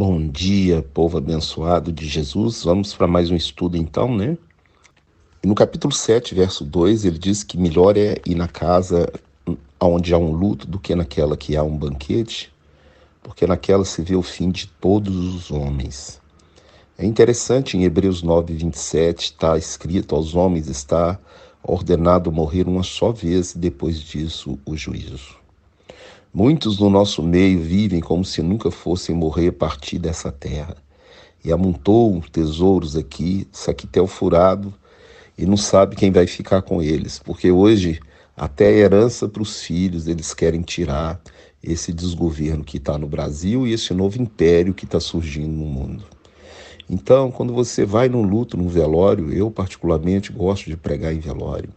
Bom dia, povo abençoado de Jesus. Vamos para mais um estudo então, né? E no capítulo 7, verso 2, ele diz que melhor é ir na casa onde há um luto do que naquela que há um banquete, porque naquela se vê o fim de todos os homens. É interessante, em Hebreus 9, 27, está escrito: aos homens está ordenado morrer uma só vez e depois disso o juízo. Muitos no nosso meio vivem como se nunca fossem morrer a partir dessa terra. E amontoam tesouros aqui, saquitel furado, e não sabe quem vai ficar com eles. Porque hoje, até a herança para os filhos, eles querem tirar esse desgoverno que está no Brasil e esse novo império que está surgindo no mundo. Então, quando você vai num luto, num velório, eu particularmente gosto de pregar em velório.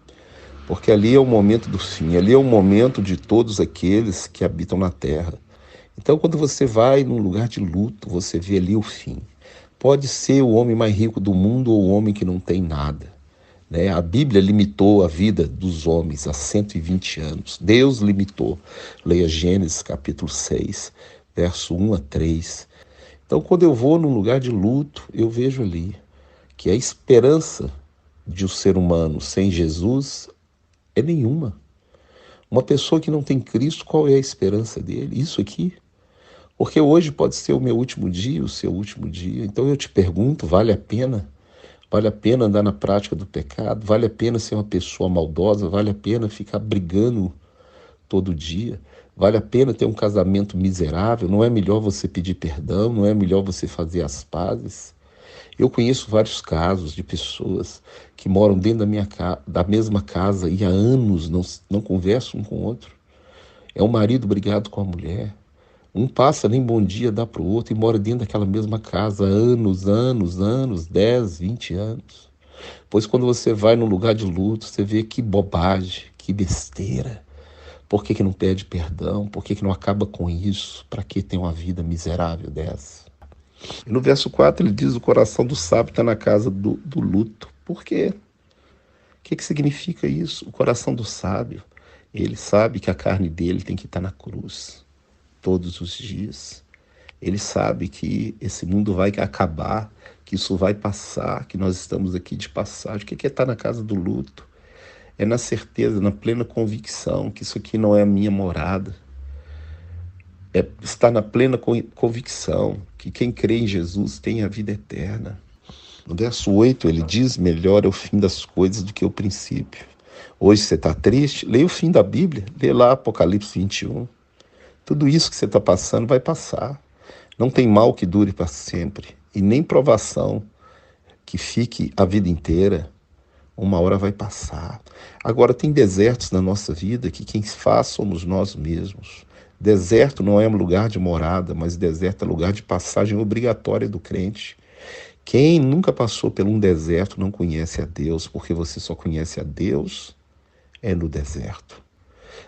Porque ali é o momento do fim, ali é o momento de todos aqueles que habitam na terra. Então, quando você vai num lugar de luto, você vê ali o fim. Pode ser o homem mais rico do mundo ou o homem que não tem nada, né? A Bíblia limitou a vida dos homens a 120 anos. Deus limitou. Leia Gênesis capítulo 6, verso 1 a 3. Então, quando eu vou num lugar de luto, eu vejo ali que a esperança de um ser humano sem Jesus é nenhuma. Uma pessoa que não tem Cristo, qual é a esperança dele? Isso aqui. Porque hoje pode ser o meu último dia, o seu último dia. Então eu te pergunto, vale a pena? Vale a pena andar na prática do pecado? Vale a pena ser uma pessoa maldosa? Vale a pena ficar brigando todo dia? Vale a pena ter um casamento miserável? Não é melhor você pedir perdão? Não é melhor você fazer as pazes? Eu conheço vários casos de pessoas que moram dentro da mesma casa e há anos não conversam um com o outro. É um marido brigado com a mulher. Um passa nem bom dia dá para o outro e mora dentro daquela mesma casa há anos, 10, 20 anos. Pois quando você vai num lugar de luto, você vê que bobagem, que besteira. Por que não pede perdão? Por que não acaba com isso? Para que ter uma vida miserável dessa? E no verso 4 ele diz: o coração do sábio está na casa do luto. Por quê? O que significa isso? O coração do sábio, ele sabe que a carne dele tem que estar na cruz todos os dias. Ele sabe que esse mundo vai acabar, que isso vai passar, que nós estamos aqui de passagem. O que é estar na casa do luto? É na certeza, na plena convicção que isso aqui não é a minha morada. É estar na plena convicção que quem crê em Jesus tem a vida eterna. No verso 8 ele diz: melhor é o fim das coisas do que o princípio. Hoje você está triste? Leia o fim da Bíblia, lê lá Apocalipse 21. Tudo isso que você está passando vai passar. Não tem mal que dure para sempre, e nem provação que fique a vida inteira. Uma hora vai passar. Agora, tem desertos na nossa vida que quem faz somos nós mesmos. Deserto não é um lugar de morada, mas deserto é lugar de passagem obrigatória do crente. Quem nunca passou por um deserto não conhece a Deus, porque você só conhece a Deus é no deserto.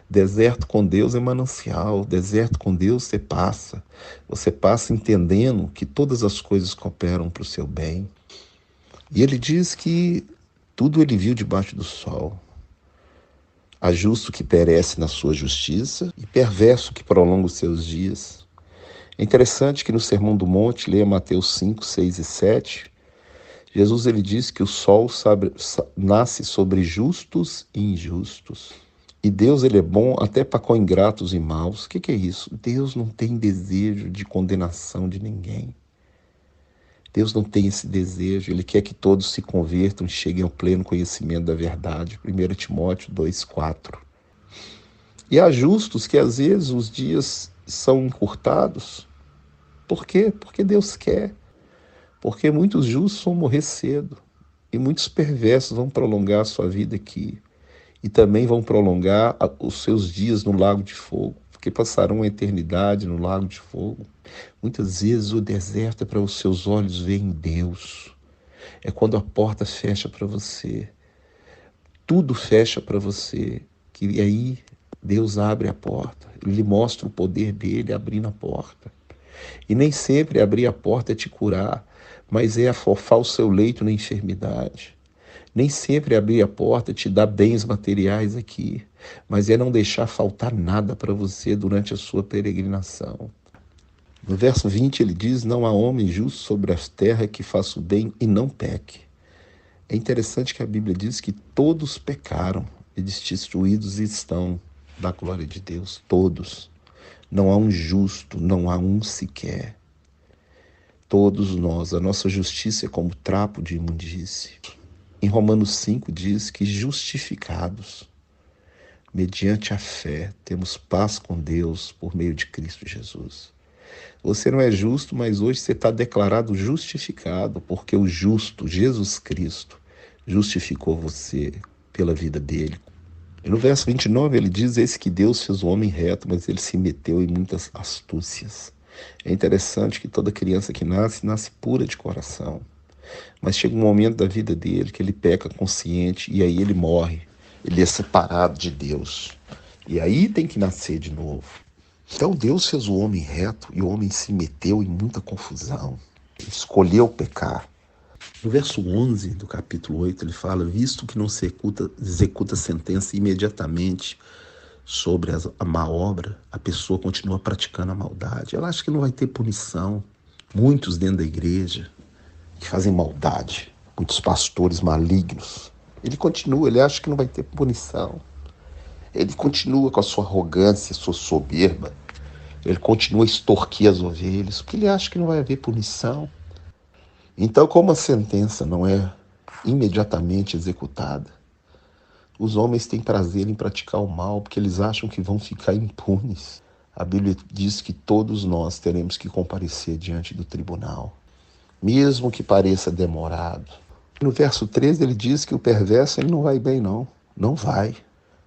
Deserto com Deus é manancial, deserto com Deus você passa entendendo que todas as coisas cooperam para o seu bem. E ele diz que tudo ele viu debaixo do sol. Há justo que perece na sua justiça e perverso que prolonga os seus dias. É interessante que no Sermão do Monte, leia Mateus 5, 6 e 7, Jesus ele diz que o sol nasce sobre justos e injustos. E Deus ele é bom até para com ingratos e maus. O que é isso? Deus não tem desejo de condenação de ninguém. Deus não tem esse desejo. Ele quer que todos se convertam e cheguem ao pleno conhecimento da verdade. 1 Timóteo 2,4. E há justos que às vezes os dias são encurtados. Por quê? Porque Deus quer. Porque muitos justos vão morrer cedo. E muitos perversos vão prolongar a sua vida aqui. E também vão prolongar os seus dias no lago de fogo, porque passarão a eternidade no lago de fogo. Muitas vezes o deserto é para os seus olhos verem Deus. É quando a porta fecha para você. Tudo fecha para você. Que aí Deus abre a porta. Ele mostra o poder dele abrindo a porta. E nem sempre abrir a porta é te curar, mas é afofar o seu leito na enfermidade. Nem sempre abrir a porta te dá bens materiais aqui, mas é não deixar faltar nada para você durante a sua peregrinação. No verso 20 ele diz: não há homem justo sobre a terra que faça o bem e não peque. É interessante que a Bíblia diz que todos pecaram e destituídos estão da glória de Deus. Todos. Não há um justo, não há um sequer. Todos nós, a nossa justiça é como trapo de imundície. Em Romanos 5 diz que justificados, mediante a fé, temos paz com Deus por meio de Cristo Jesus. Você não é justo, mas hoje você está declarado justificado, porque o justo, Jesus Cristo, justificou você pela vida dele. E no verso 29 ele diz: esse que Deus fez o homem reto, mas ele se meteu em muitas astúcias. É interessante que toda criança que nasce, nasce pura de coração. Mas chega um momento da vida dele que ele peca consciente e aí ele morre. Ele é separado de Deus. E aí tem que nascer de novo. Então Deus fez o homem reto e o homem se meteu em muita confusão. Ele escolheu pecar. No verso 11 do capítulo 8 ele fala: visto que não se executa sentença imediatamente sobre a má obra, a pessoa continua praticando a maldade. Ela acha que não vai ter punição. Muitos dentro da igreja que fazem maldade, muitos pastores malignos, ele acha que não vai ter punição. Ele continua com a sua arrogância, sua soberba. Ele continua a extorquir as ovelhas, porque ele acha que não vai haver punição. Então, como a sentença não é imediatamente executada, os homens têm prazer em praticar o mal, porque eles acham que vão ficar impunes. A Bíblia diz que todos nós teremos que comparecer diante do tribunal, mesmo que pareça demorado. No verso 13 ele diz que o perverso ele não vai bem não. Não vai.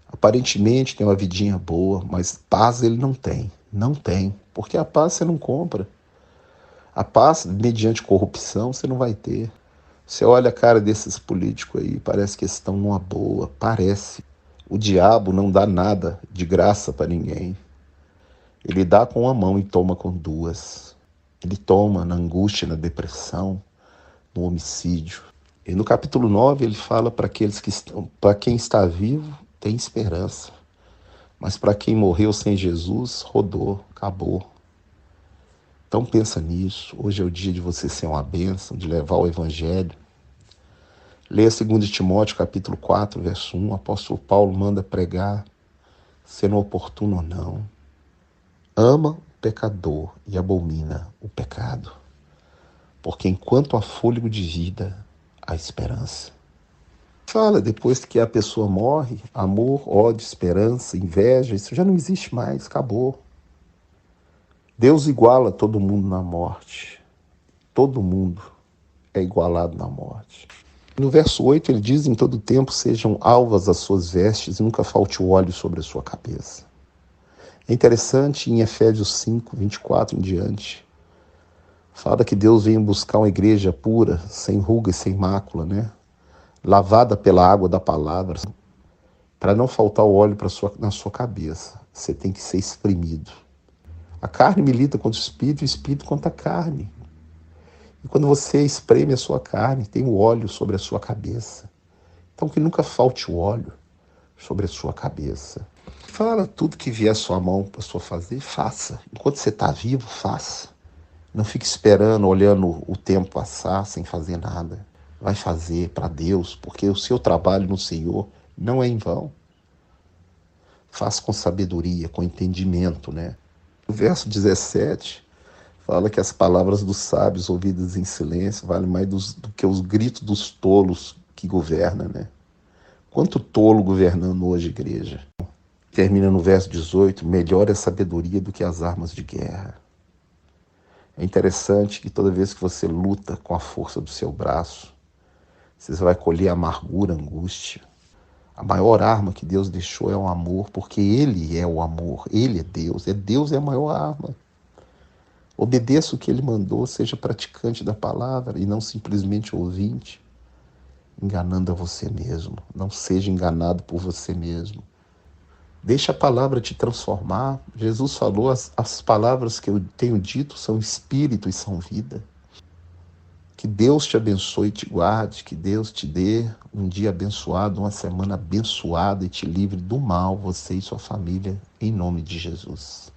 Aparentemente tem uma vidinha boa, mas paz ele não tem. Não tem. Porque a paz você não compra. A paz, mediante corrupção, você não vai ter. Você olha a cara desses políticos aí, parece que eles estão numa boa. Parece. O diabo não dá nada de graça para ninguém. Ele dá com uma mão e toma com duas. Ele toma na angústia, na depressão, no homicídio. E no capítulo 9 ele fala para aqueles que estão, para quem está vivo tem esperança, mas para quem morreu sem Jesus, rodou, acabou. Então pensa nisso. Hoje é o dia de você ser uma bênção, de levar o evangelho. Leia 2 Timóteo capítulo 4, verso 1, o apóstolo Paulo manda pregar, sendo oportuno ou não. Ama o pecador e abomina o pecado, porque enquanto há fôlego de vida, há esperança. Fala, depois que a pessoa morre, amor, ódio, esperança, inveja, isso já não existe mais, acabou. Deus iguala todo mundo na morte. Todo mundo é igualado na morte. No verso 8 ele diz: em todo tempo sejam alvas as suas vestes e nunca falte o óleo sobre a sua cabeça. É interessante, em Efésios 5, 24 em diante, fala que Deus veio buscar uma igreja pura, sem ruga e sem mácula, né? Lavada pela água da palavra, para não faltar o óleo na sua cabeça. Você tem que ser espremido. A carne milita contra o espírito contra a carne. E quando você espreme a sua carne, tem o óleo sobre a sua cabeça. Então que nunca falte o óleo sobre a sua cabeça. Fala tudo que vier à sua mão para sua fazer, faça. Enquanto você está vivo, faça. Não fique esperando, olhando o tempo passar sem fazer nada. Vai fazer para Deus, porque o seu trabalho no Senhor não é em vão. Faça com sabedoria, com entendimento, né? O verso 17 fala que as palavras dos sábios ouvidas em silêncio valem mais do que os gritos dos tolos que governam, né? Quanto tolo governando hoje, igreja? Termina no verso 18: melhor é a sabedoria do que as armas de guerra. É interessante que toda vez que você luta com a força do seu braço, você vai colher amargura, angústia. A maior arma que Deus deixou é o amor, porque Ele é o amor, Ele é Deus. Deus é a maior arma. Obedeça o que Ele mandou, seja praticante da palavra e não simplesmente ouvinte, enganando a você mesmo. Não seja enganado por você mesmo. Deixa a palavra te transformar. Jesus falou, as palavras que eu tenho dito são espírito e são vida. Que Deus te abençoe e te guarde, que Deus te dê um dia abençoado, uma semana abençoada e te livre do mal, você e sua família, em nome de Jesus.